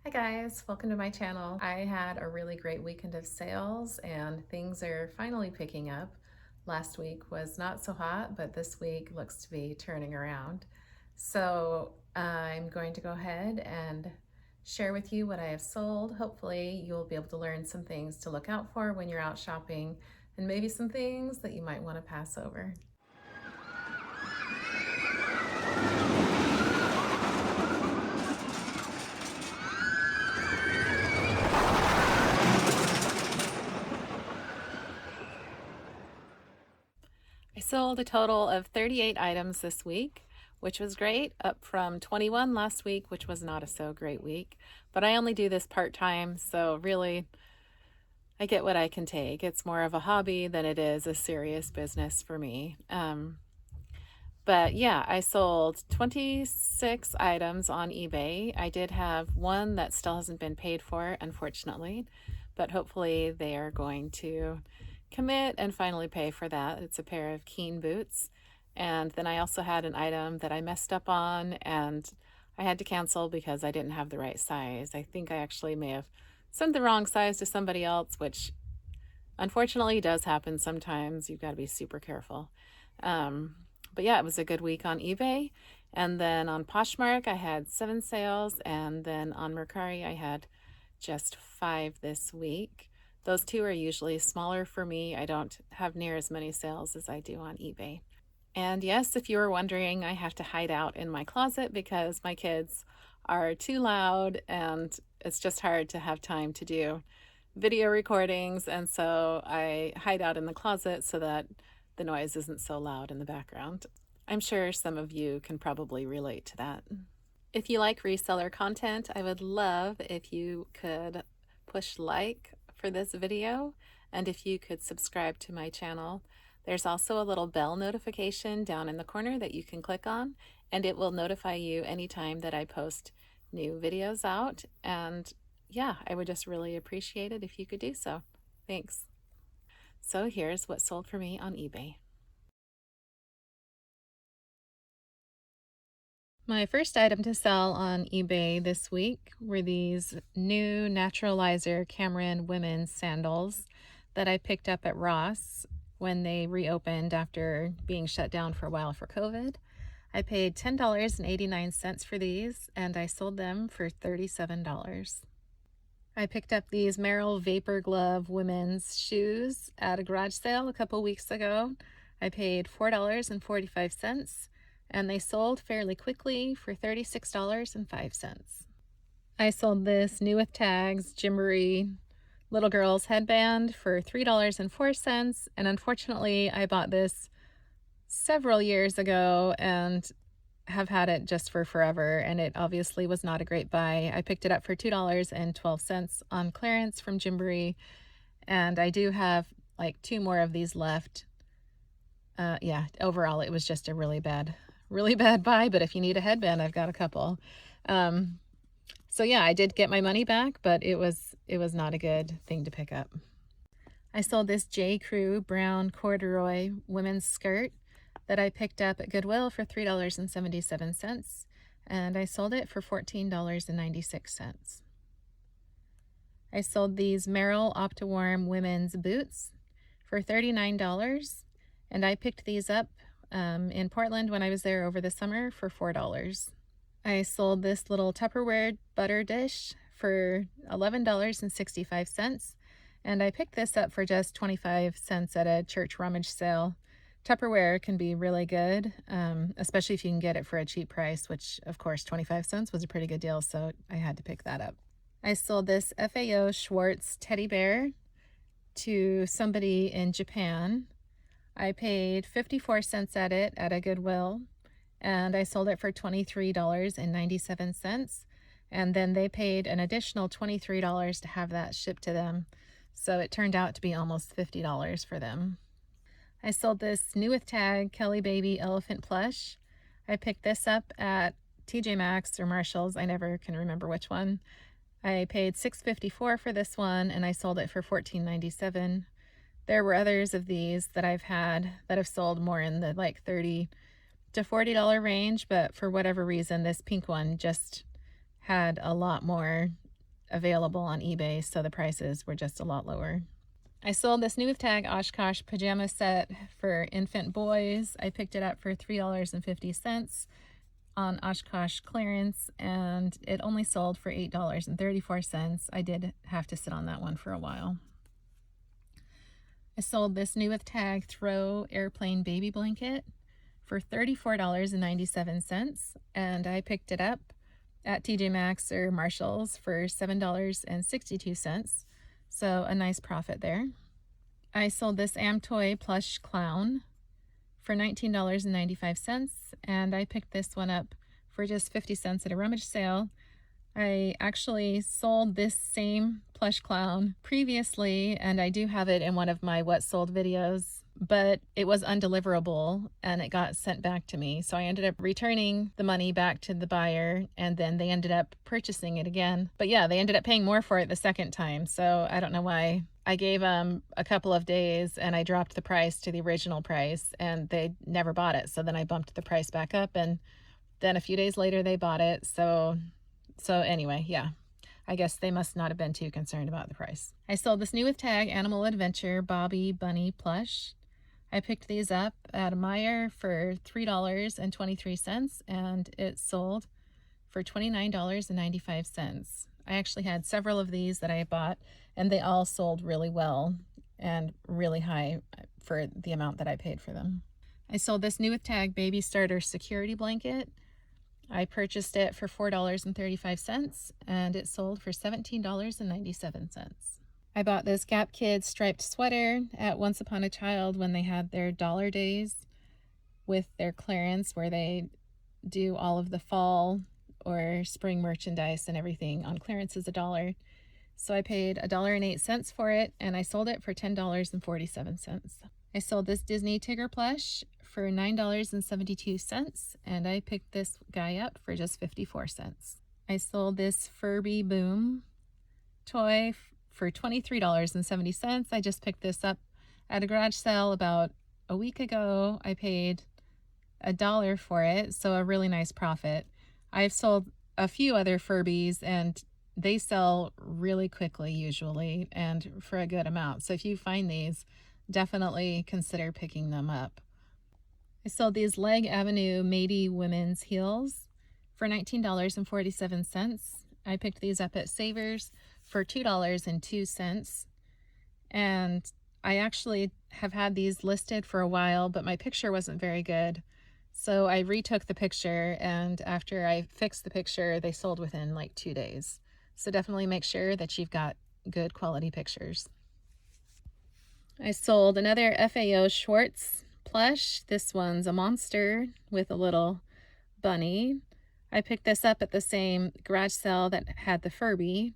Hi guys, welcome to my channel. I had a really great weekend of sales and things are finally picking up. Last week was not so hot, but this week looks to be turning around. So I'm going to go ahead and share with you what I have sold. Hopefully you'll be able to learn some things to look out for when you're out shopping and maybe some things that you might want to pass over. I sold a total of 38 items this week, which was great, up from 21 last week, which was not a so great week. But I only do this part-time, so really I get what I can take. It's more of a hobby than it is a serious business for me. But yeah, I sold 26 items on eBay. I did have one that still hasn't been paid for, unfortunately, but hopefully they are going to commit and finally pay for that. It's a pair of Keen boots. And then I also had an item that I messed up on and I had to cancel because I didn't have the right size. I think I actually may have sent the wrong size to somebody else, which unfortunately does happen sometimes. You've got to be super careful. But yeah, it was a good week on eBay. And then on Poshmark, I had 7 sales. And then on Mercari, I had just 5 this week. Those two are usually smaller for me. I don't have near as many sales as I do on eBay. And yes, if you were wondering, I have to hide out in my closet because my kids are too loud and it's just hard to have time to do video recordings. And so I hide out in the closet so that the noise isn't so loud in the background. I'm sure some of you can probably relate to that. If you like reseller content, I would love if you could push like for this video and if you could subscribe to my channel. There's also a little bell notification down in the corner that you can click on, and it will notify you anytime that I post new videos out. And yeah, I would just really appreciate it if you could do so. Thanks. So here's what sold for me on eBay. My first item to sell on eBay this week were these new Naturalizer Cameron women's sandals that I picked up at Ross when they reopened after being shut down for a while for COVID. I paid $10.89 for these and I sold them for $37. I picked up these Merrell Vapor Glove women's shoes at a garage sale a couple weeks ago. I paid $4.45 and they sold fairly quickly for $36.05. I sold this new with tags Gymboree little girl's headband for $3.04, and unfortunately I bought this several years ago and have had it just for forever, and it obviously was not a great buy. I picked it up for $2.12 on clearance from Gymboree, and I do have like 2 more of these left. Yeah, overall it was just a really bad buy, but if you need a headband, I've got a couple. So yeah, I did get my money back, but it was not a good thing to pick up. I sold this J. Crew brown corduroy women's skirt that I picked up at Goodwill for $3.77, and I sold it for $14.96. I sold these Merrell Optiwarm women's boots for $39, and I picked these up in Portland when I was there over the summer for $4. I sold this little Tupperware butter dish for $11.65, and I picked this up for just 25 cents at a church rummage sale. Tupperware can be really good, especially if you can get it for a cheap price, which of course 25 cents was a pretty good deal, so I had to pick that up. I sold this FAO Schwartz teddy bear to somebody in Japan. I paid 54 cents at it at a Goodwill, and I sold it for $23.97, and then they paid an additional $23 to have that shipped to them, so it turned out to be almost $50 for them. I sold this new with tag Kelly Baby elephant plush. I picked this up at TJ Maxx or Marshall's. I never can remember which one. I paid $6.54 for this one, and I sold it for $14.97. There were others of these that I've had that have sold more in the like $30 to $40 range, but for whatever reason, this pink one just had a lot more available on eBay, so the prices were just a lot lower. I sold this new with tag Oshkosh pajama set for infant boys. I picked it up for $3.50 on Oshkosh clearance, and it only sold for $8.34. I did have to sit on that one for a while. I sold this new with tag throw airplane baby blanket for $34.97, and I picked it up at TJ Maxx or Marshall's for $7.62, so a nice profit there. I sold this Amtoy plush clown for $19.95, and I picked this one up for just 50 cents at a rummage sale. I actually sold this same plush clown previously, and I do have it in one of my what sold videos, but it was undeliverable and it got sent back to me. So I ended up returning the money back to the buyer, and then they ended up purchasing it again. But yeah, they ended up paying more for it the second time. So I don't know why. I gave them a couple of days and I dropped the price to the original price, and they never bought it. So then I bumped the price back up, and then a few days later they bought it. So anyway, yeah, I guess they must not have been too concerned about the price. I sold this new with tag Animal Adventure Bobby Bunny plush. I picked these up at a Meijer for $3.23, and it sold for $29.95. I actually had several of these that I bought, and they all sold really well and really high for the amount that I paid for them. I sold this new with tag Baby Starter security blanket. I purchased it for $4.35, and it sold for $17.97. I bought this Gap Kids striped sweater at Once Upon a Child when they had their dollar days with their clearance, where they do all of the fall or spring merchandise and everything on clearance is $1. So I paid $1.08 for it, and I sold it for $10.47. I sold this Disney Tigger plush for $9.72, and I picked this guy up for just 54 cents. I sold this Furby Boom toy for $23.70. I just picked this up at a garage sale about a week ago. I paid $1 for it, so a really nice profit. I've sold a few other Furbies, and they sell really quickly usually, and for a good amount. So if you find these, definitely consider picking them up. I sold these Leg Avenue Matey women's heels for $19.47. I picked these up at Savers for $2.02. And I actually have had these listed for a while, but my picture wasn't very good. So I retook the picture, and after I fixed the picture, they sold within like 2 days. So definitely make sure that you've got good quality pictures. I sold another FAO Schwartz plush. This one's a monster with a little bunny. I picked this up at the same garage sale that had the Furby.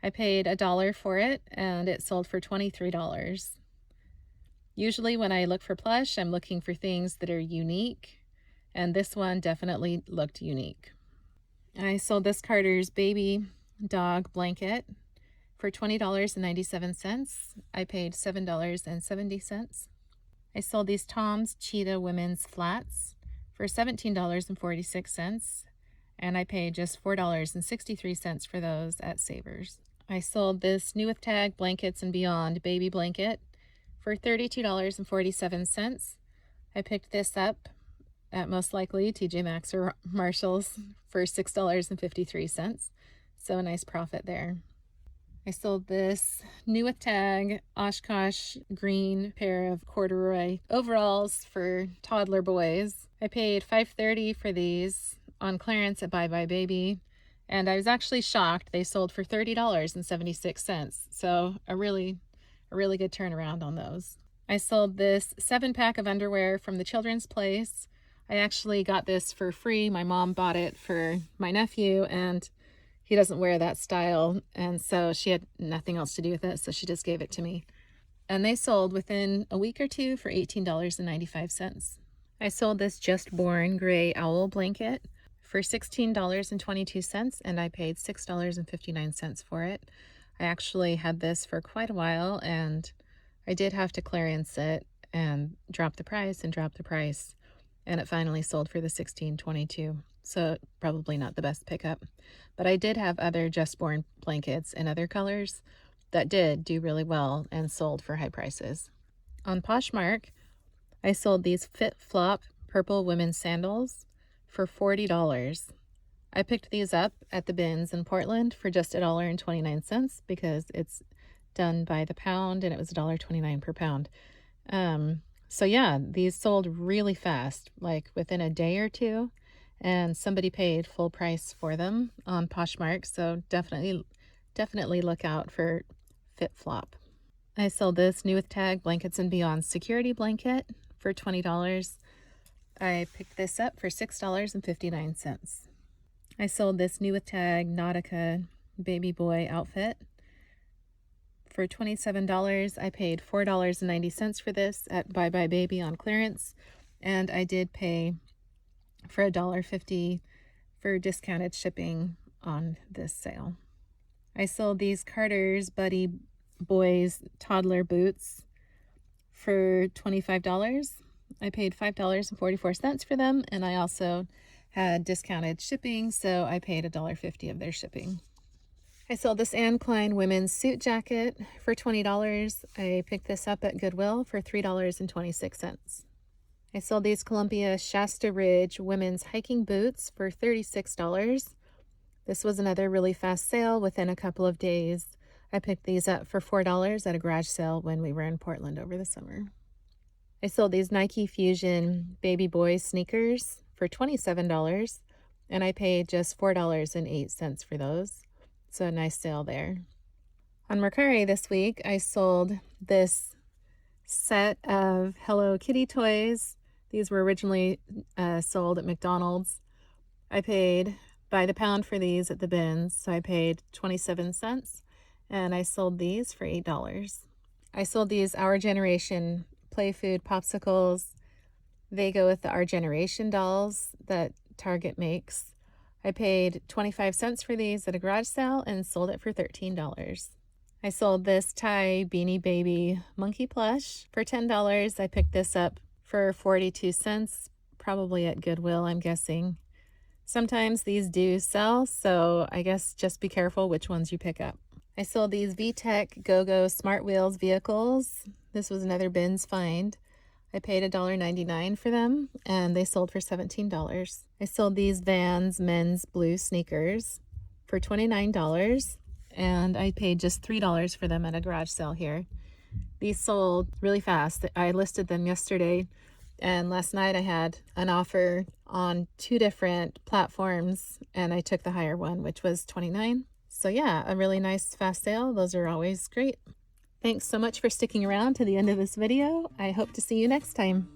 I paid $1 for it, and it sold for $23. Usually when I look for plush, I'm looking for things that are unique, and this one definitely looked unique. I sold this Carter's baby dog blanket for $20.97. I paid $7.70. I sold these Tom's Cheetah women's flats for $17.46, and I paid just $4.63 for those at Savers. I sold this New with Tag Blankets and Beyond baby blanket for $32.47. I picked this up at most likely TJ Maxx or Marshall's for $6.53, so a nice profit there. I sold this New with Tag Oshkosh green pair of corduroy overalls for toddler boys. I paid $5.30 for these on clearance at Bye Bye Baby, and I was actually shocked. They sold for $30.76, so a really good turnaround on those. I sold this 7-pack of underwear from the Children's Place. I actually got this for free. My mom bought it for my nephew, and he doesn't wear that style, and so she had nothing else to do with it, so she just gave it to me. And they sold within a week or two for $18.95. I sold this Just Born gray owl blanket for $16.22, and I paid $6.59 for it. I actually had this for quite a while, and I did have to clearance it and drop the price. and it finally sold for the $16.22. So probably not the best pickup. But I did have other Just Born blankets in other colors that did do really well and sold for high prices. On Poshmark, I sold these Fit Flop purple women's sandals for $40. I picked these up at the bins in Portland for just $1.29 because it's done by the pound and it was $1.29 per pound. So yeah, these sold really fast, like within a day or two, and somebody paid full price for them on Poshmark. So definitely look out for Fit Flop. I sold this New with Tag Blankets and Beyond security blanket for $20. I picked this up for $6.59. I sold this New with Tag Nautica baby boy outfit for $27. I paid $4.90 for this at Bye Bye Baby on clearance, and I did pay for $1.50 for discounted shipping on this sale. I sold these Carter's Buddy Boys toddler boots for $25. I paid $5.44 for them, and I also had discounted shipping, so I paid $1.50 of their shipping. I sold this Anne Klein women's suit jacket for $20. I picked this up at Goodwill for $3.26. I sold these Columbia Shasta Ridge women's hiking boots for $36. This was another really fast sale within a couple of days. I picked these up for $4 at a garage sale when we were in Portland over the summer. I sold these Nike Fusion baby boy sneakers for $27, and I paid just $4.08 for those. So a nice sale there. On Mercari this week, I sold this set of Hello Kitty toys. These were originally sold at McDonald's. I paid by the pound for these at the bins, so I paid 27 cents, and I sold these for $8. I sold these Our Generation play food popsicles. They go with the Our Generation dolls that Target makes. I paid 25 cents for these at a garage sale and sold it for $13. I sold this Thai Beanie Baby monkey plush for $10. I picked this up for 42 cents, probably at Goodwill, I'm guessing. Sometimes these do sell, so I guess just be careful which ones you pick up. I sold these VTech GoGo Smart Wheels vehicles. This was another bins find. I paid $1.99 for them, and they sold for $17. I sold these Vans men's blue sneakers for $29, and I paid just $3 for them at a garage sale here. These sold really fast. I listed them yesterday, and last night I had an offer on 2 different platforms, and I took the higher one, which was $29. So yeah, a really nice fast sale. Those are always great. Thanks so much for sticking around to the end of this video. I hope to see you next time.